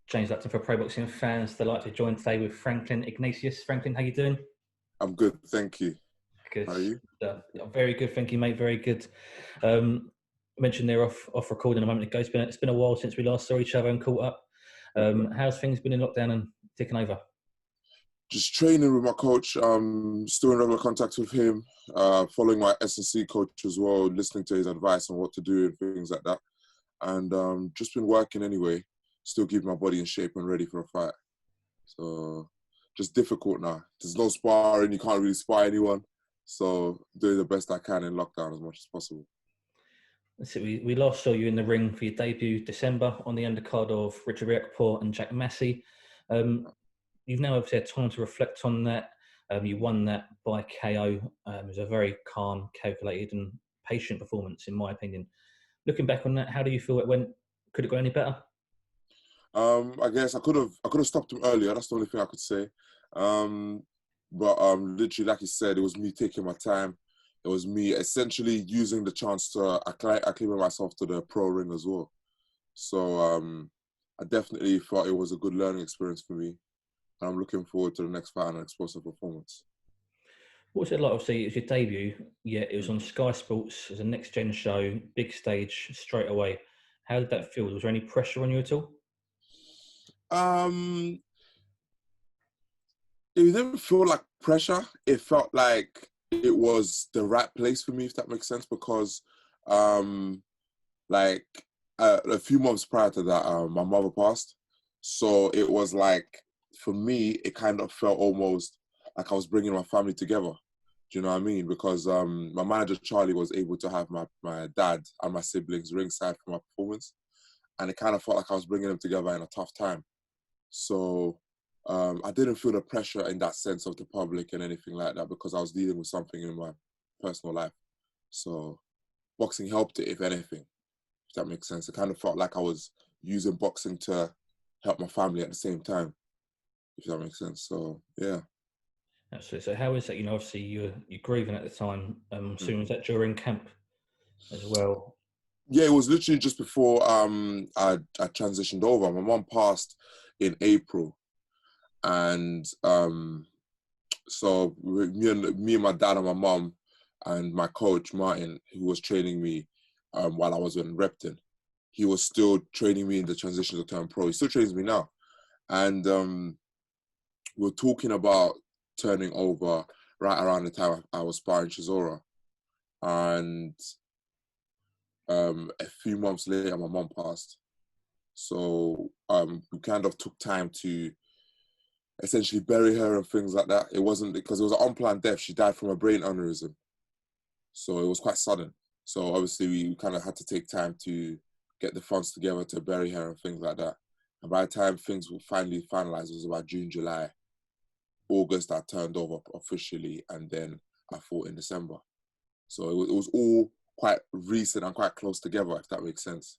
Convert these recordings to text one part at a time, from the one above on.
James Lupton for Pro Boxing fans. Delighted to join today with Franklin Ignatius. Franklin, how you doing? I'm good, thank you. Good. How are you? Very good, thank you, mate. Very good. I mentioned they're off recording a moment ago. It's been a while since we last saw each other and caught up. How's things been in lockdown and ticking over? Just training with my coach. Still in regular contact with him. Following my S&C coach as well, listening to his advice on what to do and things like that. And just been working anyway. Still keeping my body in shape and ready for a fight. So just difficult now. There's no sparring. You can't really spar anyone. So doing the best I can in lockdown as much as possible. Let's see, we last saw you in the ring for your debut December on the undercard of Richard Riakporhe and Jack Massey. You've now obviously had time to reflect on that. You won that by KO. It was a very calm, calculated and patient performance, in my opinion. Looking back on that, how do you feel it went? Could it go any better? I guess I could have stopped him earlier. That's the only thing I could say. But literally, like you said, it was me taking my time. It was me essentially using the chance to acclimate myself to the pro ring as well. So I definitely thought it was a good learning experience for me. And I'm looking forward to the next fight and explosive performance. What was it like? Obviously, it was your debut, yet it was on Sky Sports as a next-gen show, big stage, straight away. How did that feel? Was there any pressure on you at all? It didn't feel like pressure. It felt like it was the right place for me, if that makes sense, because a few months prior to that, my mother passed. So it was like, for me, it kind of felt almost like I was bringing my family together. Do you know what I mean? Because my manager, Charlie, was able to have my dad and my siblings ringside for my performance. And it kind of felt like I was bringing them together in a tough time. So I didn't feel the pressure in that sense of the public and anything like that, because I was dealing with something in my personal life. So boxing helped it, if anything, if that makes sense. It kind of felt like I was using boxing to help my family at the same time, if that makes sense. So, yeah. Absolutely. So how is that? You know, obviously you're grieving at the time. Soon was that during camp as well? Yeah, it was literally just before I transitioned over. My mom passed in April. And so me and my dad and my mom and my coach, Martin, who was training me while I was in Repton, he was still training me in the transition to turn pro. He still trains me now. And we were talking about turning over right around the time I was sparring Chisora. And a few months later, my mom passed. So we kind of took time to essentially bury her and things like that. It wasn't because it was an unplanned death. She died from a brain aneurysm. So it was quite sudden. So obviously we kind of had to take time to get the funds together to bury her and things like that. And by the time things were finally finalized, it was about June, July. August, I turned over officially, and then I fought in December. So it was all quite recent and quite close together, if that makes sense.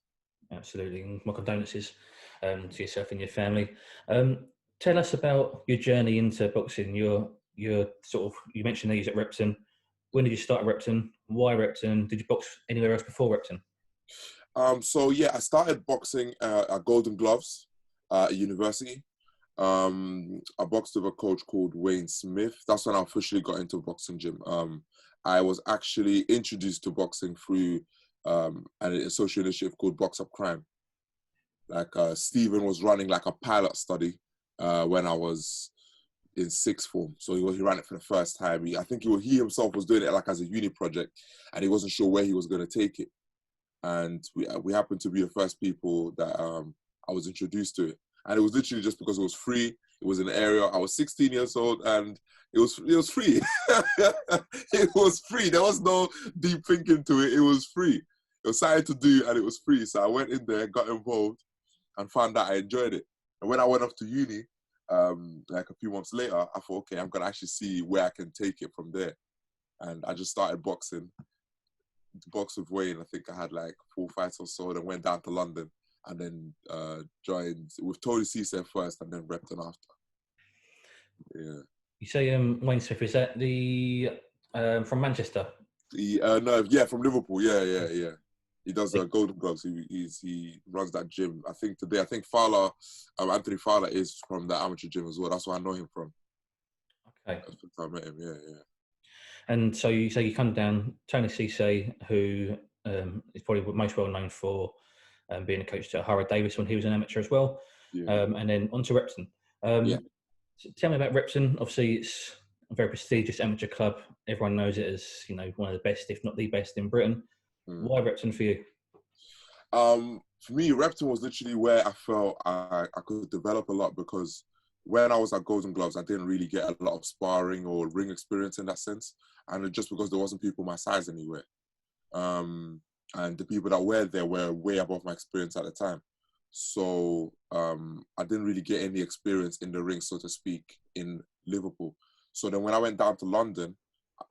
Absolutely. And my condolences to yourself and your family. Tell us about your journey into boxing. You mentioned these at Repton. When did you start at Repton? Why Repton? Did you box anywhere else before Repton? So yeah, I started boxing at Golden Gloves at university. I boxed with a coach called Wayne Smith. That's when I officially got into boxing gym. I was actually introduced to boxing through a social initiative called Box Up Crime. Like Stephen was running like a pilot study when I was in sixth form. So he ran it for the first time. I think he himself was doing it like as a uni project, and he wasn't sure where he was going to take it. And we happened to be the first people that I was introduced to it. And it was literally just because it was free. It was an area. I was 16 years old, and it was free. It was free. There was no deep thinking to it. It was free. It was something to do, and it was free. So I went in there, got involved, and found out I enjoyed it. And when I went off to uni, like a few months later, I thought, okay, I'm gonna actually see where I can take it from there. And I just started boxing. To box with Wayne, I think I had like 4 fights or so, then went down to London and then joined with Tony Cisse first and then Repton after. Yeah. You say Wayne Smith, is that the from Manchester? No, yeah, from Liverpool. Yeah. He does Golden Gloves. He runs that gym. I think Fowler, Anthony Fowler is from the amateur gym as well. That's where I know him from. Okay. That's the time I met him. Yeah. And so you say you come down, Tony Cisse, who is probably most well known for being a coach to Harrow Davis when he was an amateur as well. Yeah. And then on to Repton. Yeah. So tell me about Repton. Obviously, it's a very prestigious amateur club. Everyone knows it as, one of the best, if not the best in Britain. Why Repton for you? For me, Repton was literally where I felt I could develop a lot, because when I was at Golden Gloves, I didn't really get a lot of sparring or ring experience in that sense. And just because there wasn't people my size anywhere. And the people that were there were way above my experience at the time. So I didn't really get any experience in the ring, so to speak, in Liverpool. So then when I went down to London,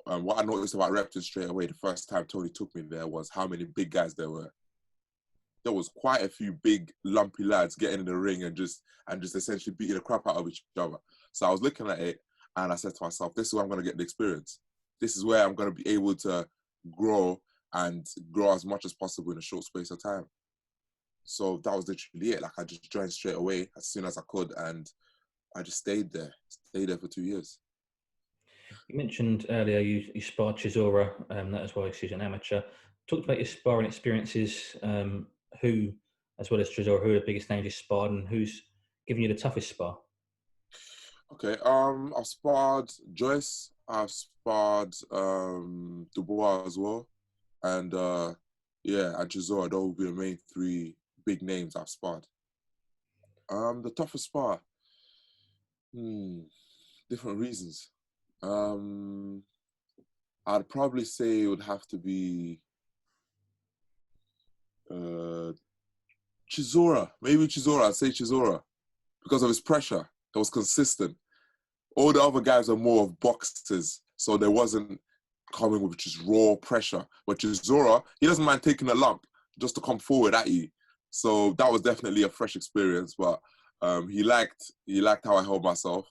what I noticed about Repton straight away, the first time Tony took me there, was how many big guys there were. There was quite a few big, lumpy lads getting in the ring and just essentially beating the crap out of each other. So I was looking at it and I said to myself, this is where I'm going to get the experience. This is where I'm going to be able to grow as much as possible in a short space of time. So that was literally it. Like, I just joined straight away as soon as I could, and I just stayed there for 2 years. You mentioned earlier you sparred Chisora, that as well, she's an amateur. Talked about your sparring experiences, who, as well as Chisora, who are the biggest names you sparred and who's given you the toughest spar? Okay, I've sparred Joyce, I've sparred Dubois as well, and and Chisora. Those would be the main three big names I've sparred. The toughest spar, different reasons. I'd probably say it would have to be Chisora. Maybe Chisora. I'd say Chisora because of his pressure. It was consistent. All the other guys are more of boxers, so there wasn't coming with just raw pressure. But Chisora, he doesn't mind taking a lump just to come forward at you. So that was definitely a fresh experience. But he liked how I held myself,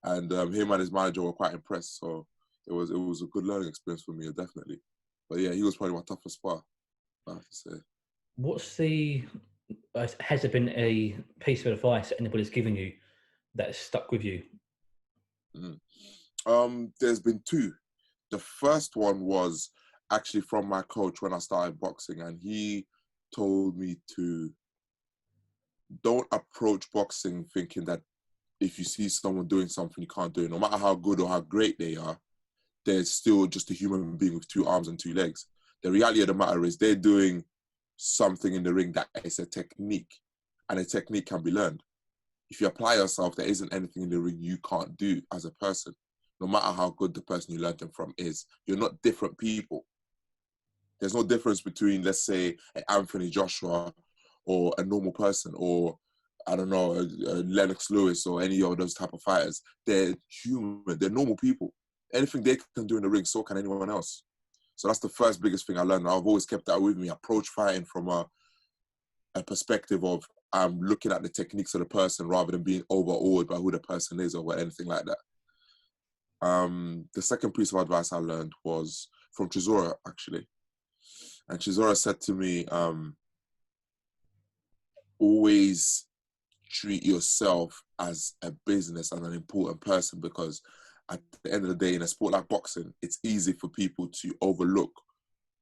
and him and his manager were quite impressed. So it was a good learning experience for me, definitely. But yeah, he was probably my toughest spar, I have to say. Has there been a piece of advice that anybody's given you that has stuck with you? There's been two. The first one was actually from my coach when I started boxing, and he told me to don't approach boxing thinking that if you see someone doing something you can't do it. No matter how good or how great they are, they're still just a human being with 2 arms and 2 legs. The reality of the matter is they're doing something in the ring that is a technique, and a technique can be learned. If you apply yourself, there isn't anything in the ring you can't do as a person, no matter how good the person you learned them from is. You're not different people. There's no difference between, let's say, an Anthony Joshua or a normal person, or, I don't know, a Lennox Lewis or any of those type of fighters. They're human. They're normal people. Anything they can do in the ring, so can anyone else. So that's the first biggest thing I learned. I've always kept that with me. Approach fighting from a perspective of I'm looking at the techniques of the person rather than being overawed by who the person is or anything like that. The second piece of advice I learned was from Chisora, actually. And Chisora said to me, always treat yourself as a business and an important person, because at the end of the day, in a sport like boxing, it's easy for people to overlook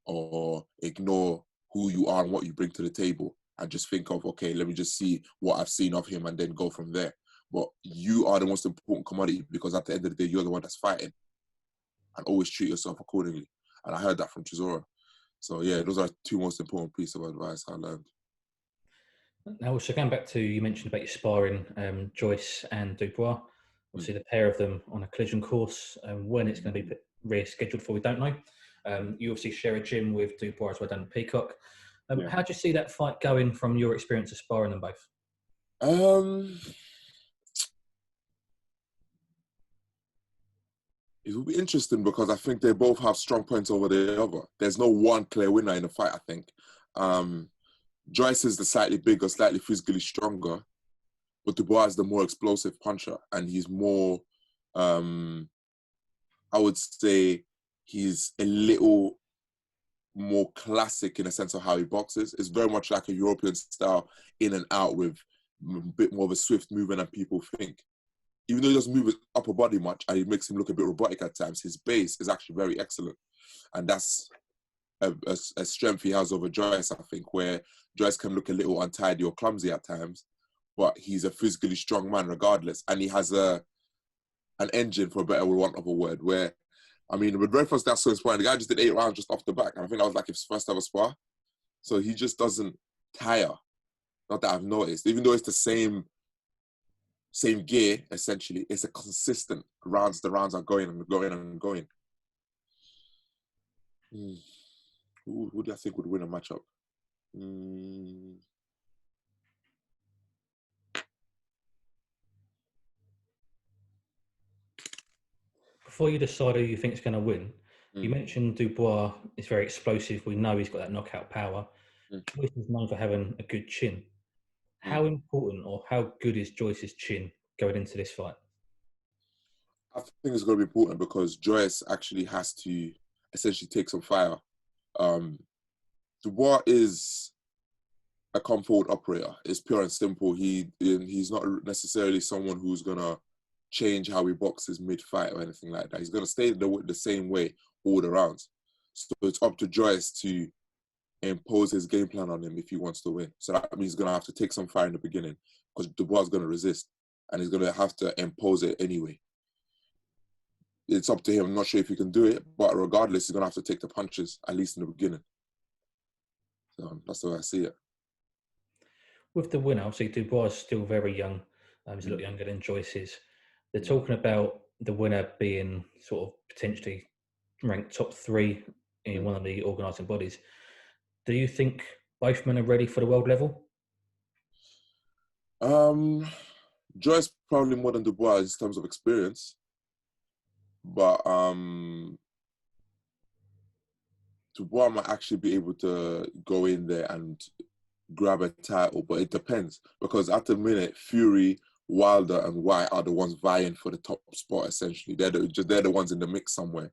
or ignore who you are and what you bring to the table and just think of, okay, let me just see what I've seen of him and then go from there. But you are the most important commodity, because at the end of the day, you're the one that's fighting, and always treat yourself accordingly. And I heard that from Chisora. So yeah, those are 2 most important pieces of advice I learned. Now, so going back to, you mentioned about your sparring, Joyce and Dubois. Obviously, the pair of them on a collision course. When it's going to be rescheduled for, we don't know. You obviously share a gym with Dubois as well down at Peacock. How do you see that fight going from your experience of sparring them both? It will be interesting because I think they both have strong points over the other. There's no one clear winner in the fight, I think. Joyce is the slightly bigger, slightly physically stronger, but Dubois is the more explosive puncher, and he's more, I would say, he's a little more classic in a sense of how he boxes. It's very much like a European style, in and out, with a bit more of a swift movement than people think. Even though he doesn't move his upper body much, and it makes him look a bit robotic at times, his base is actually very excellent. And that's a strength he has over Joyce, I think, where Joyce can look a little untidy or clumsy at times, but he's a physically strong man regardless. And he has an engine, for a better want of a word, where, I mean, the very first day I saw him sparring, the guy just did 8 rounds just off the back. And I think that was like his first ever spar. So he just doesn't tire. Not that I've noticed. Even though it's the same gear, essentially, it's a consistent rounds. The rounds are going and going and going. Who do I think would win a matchup? Before you decide who you think is going to win, you mentioned Dubois is very explosive. We know he's got that knockout power. Joyce is known for having a good chin. How important or how good is Joyce's chin going into this fight? I think it's going to be important because Joyce actually has to essentially take some fire. Dubois is a come forward operator. It's pure and simple. He's not necessarily someone who's going to change how he boxes mid-fight or anything like that. He's going to stay the same way all the rounds. So it's up to Joyce to impose his game plan on him if he wants to win. So that means he's going to have to take some fire in the beginning because Dubois is going to resist and he's going to have to impose it anyway. It's up to him. I'm not sure if he can do it, but regardless, he's going to have to take the punches, at least in the beginning. So that's the way I see it. With the winner, obviously Dubois is still very young. He's a little younger than Joyce is. They're talking about the winner being sort of potentially ranked top 3 in one of the organising bodies. Do you think both men are ready for the world level? Joyce probably more than Dubois in terms of experience. But Dubois might actually be able to go in there and grab a title, but it depends because at the minute, Fury, Wilder, and White are the ones vying for the top spot. Essentially, they're the ones in the mix somewhere,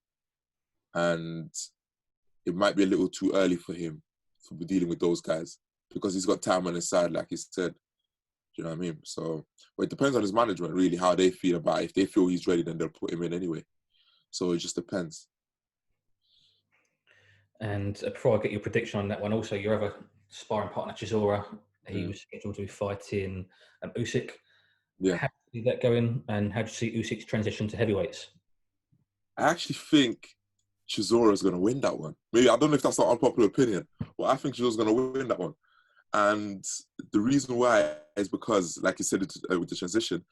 and it might be a little too early for him to be dealing with those guys because he's got time on his side, like he said. Do you know what I mean? So, but it depends on his management, really, how they feel about it. If they feel he's ready, then they'll put him in anyway. So it just depends. And before I get your prediction on that one, also your other sparring partner, Chisora, he was scheduled to be fighting Usyk. Yeah. How do you see that going, and how do you see Usyk's transition to heavyweights? I actually think Chisora is going to win that one. Maybe, I don't know if that's an unpopular opinion, but I think Chisora's going to win that one. And the reason why is because, like you said with the transition,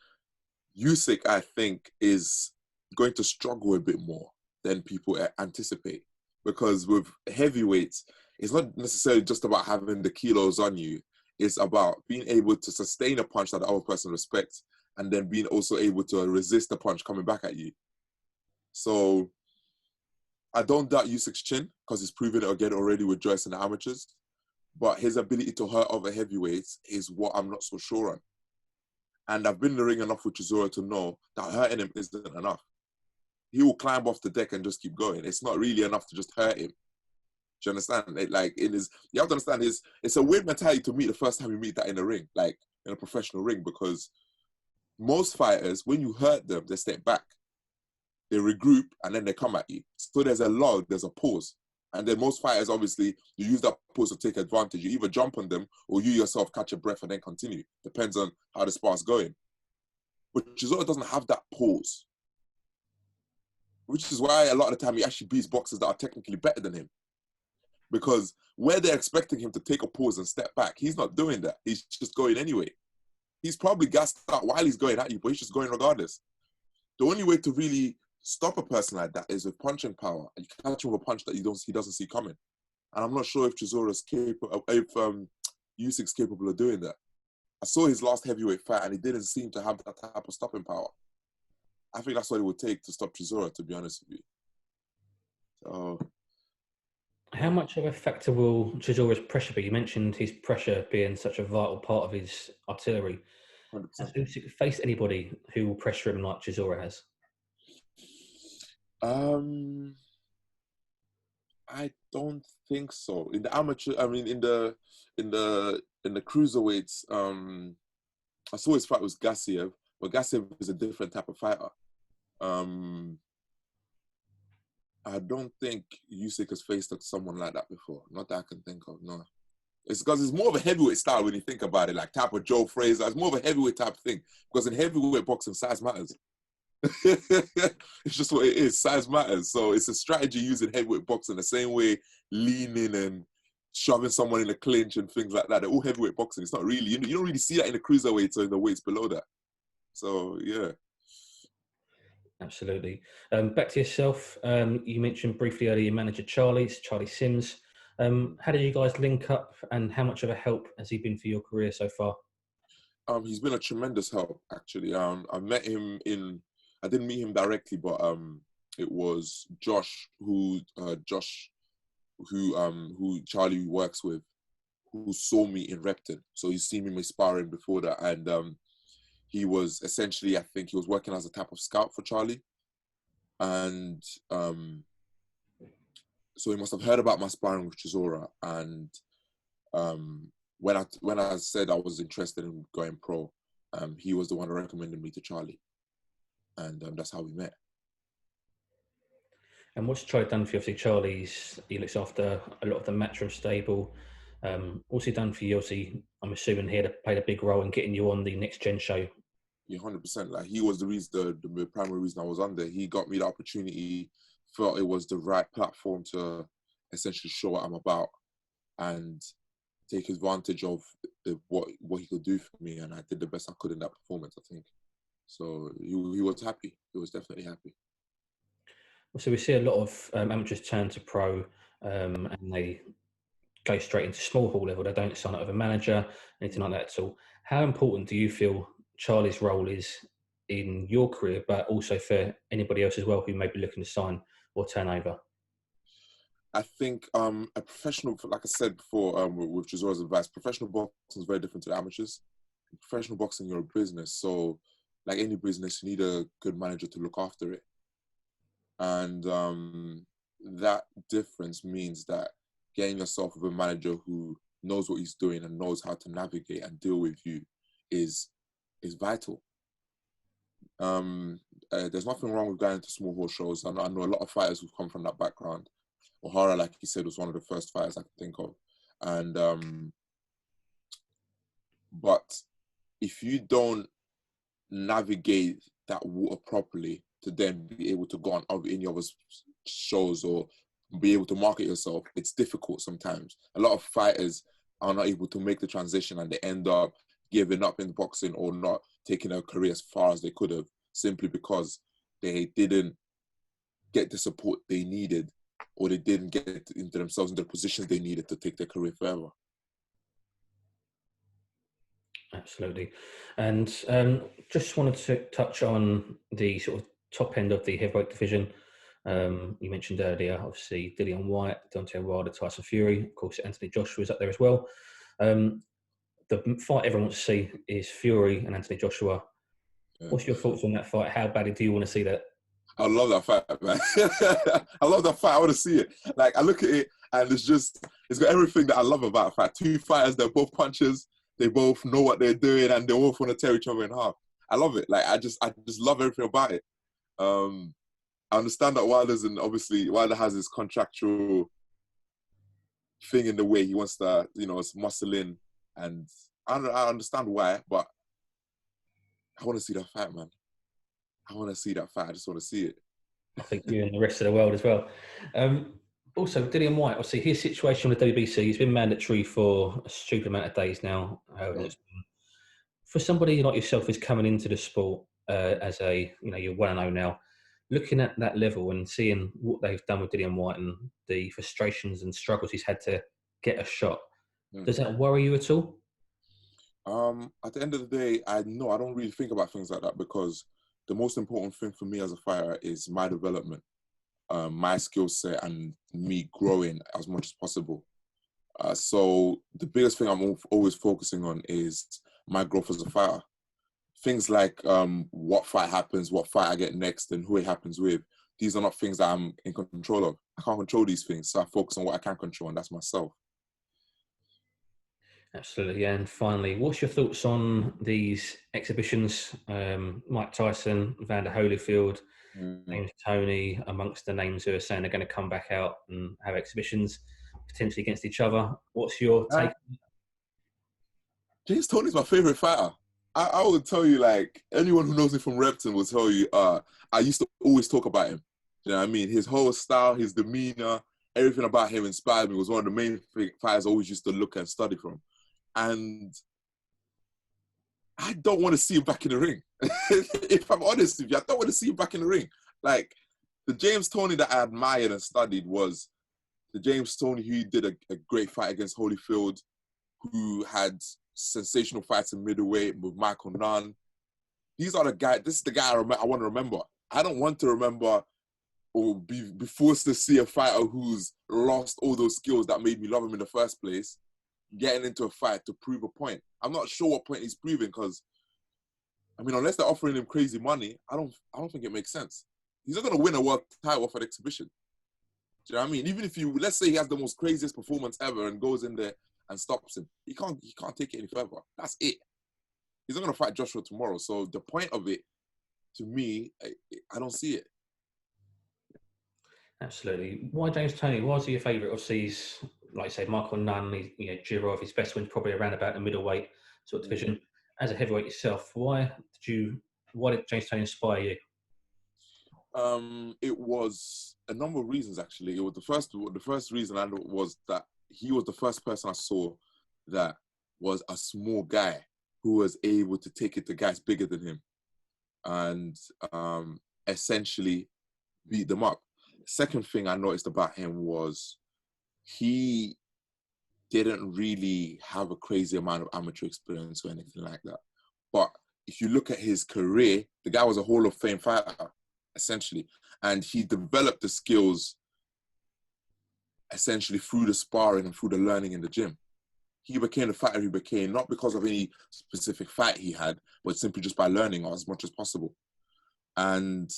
Usyk, I think, is going to struggle a bit more than people anticipate. Because with heavyweights, it's not necessarily just about having the kilos on you. It's about being able to sustain a punch that the other person respects and then being also able to resist the punch coming back at you. So I don't doubt Usyk's chin because he's proven it again already with Joyce in the amateurs. But his ability to hurt other heavyweights is what I'm not so sure on. And I've been in the ring enough with Chisora to know that hurting him isn't enough. He will climb off the deck and just keep going. It's not really enough to just hurt him. Do you understand? You have to understand, it's a weird mentality to meet the first time you meet that in a ring, like in a professional ring, because most fighters, when you hurt them, they step back, they regroup, and then they come at you. So there's a lull, there's a pause. And then most fighters, obviously, you use that pause to take advantage. You either jump on them or you yourself catch a breath and then continue. Depends on how the spar's going. But Chisora doesn't have that pause, which is why a lot of the time he actually beats boxers that are technically better than him. Because where they're expecting him to take a pause and step back, he's not doing that. He's just going anyway. He's probably gassed out while he's going at you, but he's just going regardless. The only way to really stop a person like that is with punching power. You catch him with a punch that he doesn't see coming. And I'm not sure if Chisora's capable, if Usyk's capable of doing that. I saw his last heavyweight fight and he didn't seem to have that type of stopping power. I think that's what it would take to stop Chisora, to be honest with you. So, how much of a factor will Chisora's pressure be? You mentioned his pressure being such a vital part of his artillery. 100%. Has Usyk faced anybody who will pressure him like Chisora has? I don't think so. In the amateur, I mean, in the cruiserweights, I saw his fight with Gassiev, but Gassiev is a different type of fighter. I don't think Usyk has faced someone like that before. Not that I can think of, no. It's because it's more of a heavyweight style when you think about it, like type of Joe Frazier. It's more of a heavyweight type thing. Because in heavyweight boxing, size matters. It's just what it is. Size matters. So it's a strategy used in heavyweight boxing the same way leaning and shoving someone in a clinch and things like that. They're all heavyweight boxing. It's not really, you don't really see that in the cruiserweights or in the weights below that. So, yeah. Absolutely. Back to yourself. You mentioned briefly earlier your manager, Charlie Sims. How did you guys link up and how much of a help has he been for your career so far? He's been a tremendous help, actually. I met him I didn't meet him directly, but it was Josh, who Charlie works with, who saw me in Repton. So he's seen me sparring before that. And he was essentially, I think he was working as a type of scout for Charlie. And so he must have heard about my sparring with Chisora. And when I said I was interested in going pro, he was the one who recommended me to Charlie. And that's how we met. And what's Charlie done for you? Obviously, he looks after a lot of the Matchroom stable. What's he done for you? Obviously, I'm assuming he played a big role in getting you on the Next Gen show. Yeah, 100%. Like, he was the reason, the primary reason I was on there. He got me the opportunity, felt it was the right platform to essentially show what I'm about and take advantage of what he could do for me. And I did the best I could in that performance, I think. So he was happy. He was definitely happy. So we see a lot of amateurs turn to pro and they go straight into small hall level. They don't sign up with a manager, anything like that at all. How important do you feel Charlie's role is in your career, but also for anybody else as well who may be looking to sign or turn over? I think a professional, like I said before, with Chisora's advice, professional boxing is very different to the amateurs. In professional boxing, you're a business. So like any business, you need a good manager to look after it. And that difference means that getting yourself with a manager who knows what he's doing and knows how to navigate and deal with you is vital. There's nothing wrong with going to small hall shows. I know a lot of fighters who've come from that background. O'Hara, like you said, was one of the first fighters I could think of. And but if you don't navigate that water properly to then be able to go on any other shows or be able to market yourself, it's difficult sometimes. A lot of fighters are not able to make the transition and they end up giving up in boxing or not taking their career as far as they could have, simply because they didn't get the support they needed, or they didn't get into themselves in the positions they needed to take their career further. Absolutely. And just wanted to touch on the sort of top end of the heavyweight division. You mentioned earlier, obviously, Dillian Whyte, Deontay Wilder, Tyson Fury. Of course, Anthony Joshua is up there as well. The fight everyone wants to see is Fury and Anthony Joshua. Yeah. What's your thoughts on that fight? How badly do you want to see that? I love that fight, man. I love that fight. I want to see it. Like, I look at it and it's got everything that I love about a fight. Two fighters, they're both punchers. They both know what they're doing and they both want to tear each other in half. I love it. Like, I just love everything about it. I understand that Wilder has this contractual thing in the way. He wants to, muscle in, and I understand why, but I want to see that fight, man. I want to see that fight. I just want to see it. I think you and the rest of the world as well. Also, Dillian Whyte, obviously his situation with WBC, he's been mandatory for a stupid amount of days now. For somebody like yourself who's coming into the sport as you're 1-0 now, looking at that level and seeing what they've done with Dillian Whyte and the frustrations and struggles he's had to get a shot, does that worry you at all? At the end of the day, I don't really think about things like that, because the most important thing for me as a fighter is my development, my skill set, and me growing as much as possible. So the biggest thing I'm always focusing on is my growth as a fighter. Things like what fight happens, what fight I get next, and who it happens with, these are not things that I'm in control of. I can't control these things, so I focus on what I can control, and that's myself. Absolutely. And finally, what's your thoughts on these exhibitions? Mike Tyson, Vander Holyfield, Mm. James Toney, amongst the names who are saying they're going to come back out and have exhibitions potentially against each other. What's your take? James Toney's my favorite fighter. I would tell you, like, anyone who knows me from Repton will tell you, I used to always talk about him. You know what I mean? His whole style, his demeanor, everything about him inspired me. Was one of the main fighters I always used to look and study from. And I don't want to see him back in the ring. If I'm honest with you, I don't want to see him back in the ring. Like, the James Toney that I admired and studied was the James Toney who did a great fight against Holyfield, who had sensational fights in middleweight with Michael Nunn. These are the guys. This is the guy I want to remember. I don't want to remember or be forced to see a fighter who's lost all those skills that made me love him in the first place, getting into a fight to prove a point. I'm not sure what point he's proving, because, I mean, unless they're offering him crazy money, I don't think it makes sense. He's not going to win a world title off an exhibition. Do you know what I mean? Even if let's say he has the most craziest performance ever and goes in there and stops him, he can't take it any further. That's it. He's not going to fight Joshua tomorrow. So the point of it, to me, I don't see it. Absolutely. Why James Toney? Why is he your favourite? Obviously, he's, like you say, Michael Nunn, Jirov, his best win's probably around about the middleweight sort of division. As a heavyweight yourself, why did James Toney inspire you? It was a number of reasons, actually. It was the first reason I know was that he was the first person I saw that was a small guy who was able to take it to guys bigger than him and essentially beat them up. Second thing I noticed about him was he didn't really have a crazy amount of amateur experience or anything like that. But if you look at his career, the guy was a Hall of Fame fighter, essentially. And he developed the skills essentially through the sparring and through the learning in the gym. He became the fighter he became, not because of any specific fight he had, but simply just by learning as much as possible. And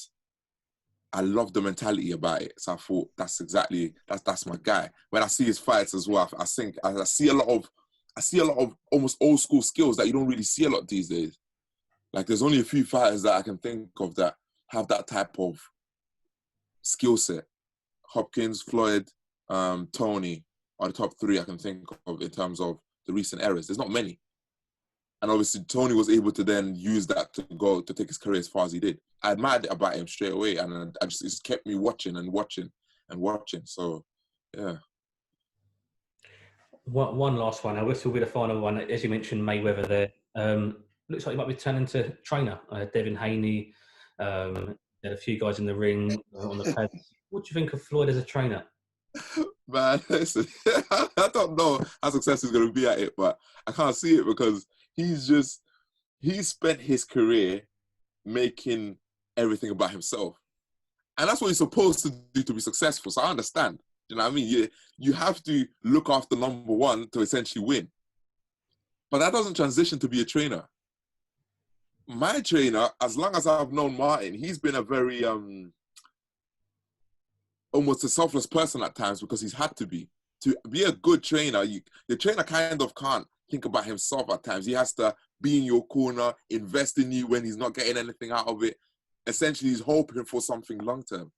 I love the mentality about it. So I thought that's my guy. When I see his fights as well, I see a lot of almost old school skills that you don't really see a lot these days. Like, there's only a few fighters that I can think of that have that type of skill set. Hopkins, Floyd, Tony are the top three I can think of in terms of the recent eras. There's not many. And obviously, Tony was able to then use that to take his career as far as he did. I admired it about him straight away, and it's kept me watching and watching and watching. So, yeah. One last one. This will be the final one. As you mentioned, Mayweather there. Looks like he might be turning to trainer. Devin Haney, had a few guys in the ring on the pads. What do you think of Floyd as a trainer? Man, listen, I don't know how successful he's going to be at it, but I can't see it because he spent his career making everything about himself. And that's what you're supposed to do to be successful. So I understand. You know what I mean? You have to look after number one to essentially win. But that doesn't transition to be a trainer. My trainer, as long as I've known Martin, he's been a very, almost a selfless person at times because he's had to be. To be a good trainer, the trainer kind of can't think about himself at times. He has to be in your corner, invest in you when he's not getting anything out of it. Essentially, he's hoping for something long-term.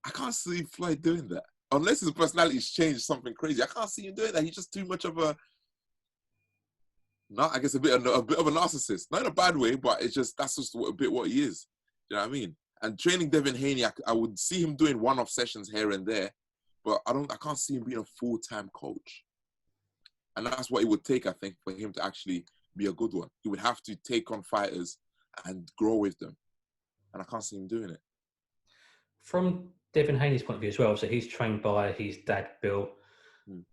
I can't see Floyd doing that. Unless his personality's changed something crazy. I can't see him doing that. He's just too much of a bit of a narcissist. Not in a bad way, but that's just a bit what he is. You know what I mean? And training Devin Haney, I would see him doing one-off sessions here and there, but I can't see him being a full-time coach. And that's what it would take, I think, for him to actually be a good one. He would have to take on fighters and grow with them. And I can't see him doing it. From Devin Haney's point of view as well, so he's trained by his dad, Bill.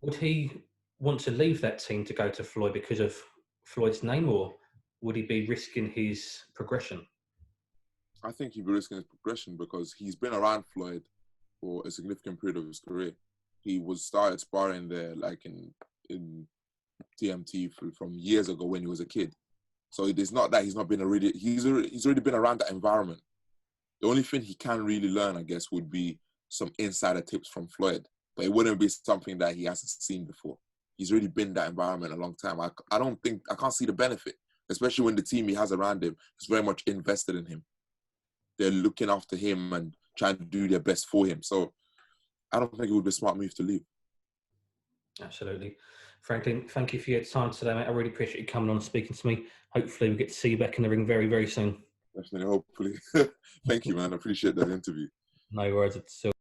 Would he want to leave that team to go to Floyd because of Floyd's name, or would he be risking his progression? I think he'd be risking his progression because he's been around Floyd for a significant period of his career. He started sparring there like in TMT from years ago when he was a kid. So it is not that he's not been he's already been around that environment. The only thing he can really learn, I guess, would be some insider tips from Floyd. But it wouldn't be something that he hasn't seen before. He's already been in that environment a long time. I can't see the benefit, especially when the team he has around him is very much invested in him. They're looking after him and trying to do their best for him. So I don't think it would be a smart move to leave. Absolutely. Franklin, thank you for your time today, mate. I really appreciate you coming on and speaking to me. Hopefully we get to see you back in the ring very, very soon. Definitely, hopefully. Thank you, man. I appreciate that interview. No worries at all.